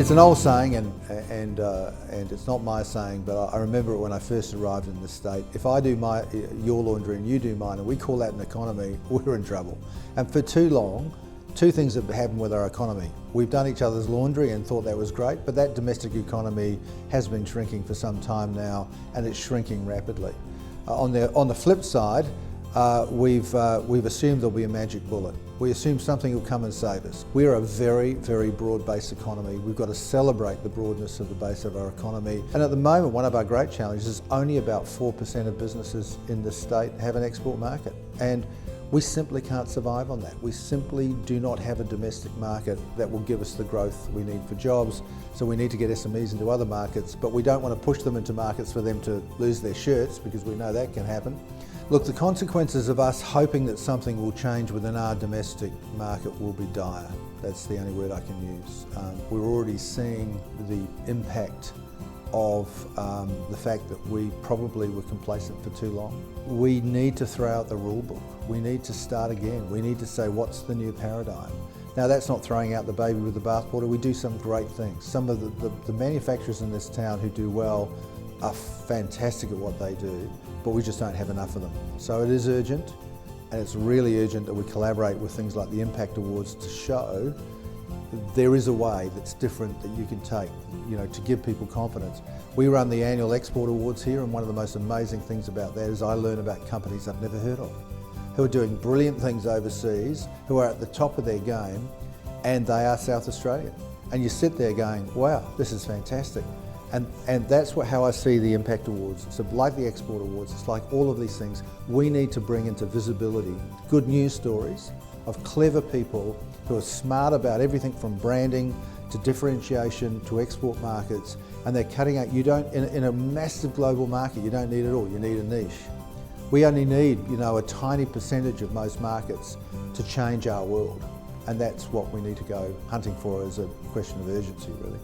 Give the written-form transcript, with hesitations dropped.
It's an old saying, and it's not my saying, but I remember it when I first arrived in the state. If I do your laundry and you do mine, and we call that an economy, we're in trouble. And for too long, two things have happened with our economy. We've done each other's laundry and thought that was great, but that domestic economy has been shrinking for some time now, and it's shrinking rapidly. On the flip side, we've assumed there'll be a magic bullet. We assume something will come and save us. We're a very, very broad-based economy. We've got to celebrate the broadness of the base of our economy. And at the moment, one of our great challenges is only about 4% of businesses in this state have an export market. And we simply can't survive on that. We simply do not have a domestic market that will give us the growth we need for jobs. So we need to get SMEs into other markets, but we don't want to push them into markets for them to lose their shirts, because we know that can happen. Look, the consequences of us hoping that something will change within our domestic market will be dire. That's the only word I can use. We're already seeing the impact of the fact that we probably were complacent for too long. We need to throw out the rule book. We need to start again. We need to say, what's the new paradigm? Now, that's not throwing out the baby with the bathwater. We do some great things. Some of the manufacturers in this town who do well are fantastic at what they do, but we just don't have enough of them. So it is urgent, and it's really urgent that we collaborate with things like the Impact Awards to show there is a way that's different that you can take, to give people confidence. We run the annual Export Awards here, and one of the most amazing things about that is I learn about companies I've never heard of, who are doing brilliant things overseas, who are at the top of their game, and they are South Australian. And you sit there going, wow, this is fantastic. And that's how I see the Impact Awards. So like the Export Awards, it's like all of these things. We need to bring into visibility good news stories of clever people who are smart about everything from branding to differentiation to export markets, and they're cutting out. You don't, in a massive global market, you don't need it all, you need a niche. We only need, a tiny percentage of most markets to change our world, and that's what we need to go hunting for as a question of urgency, really.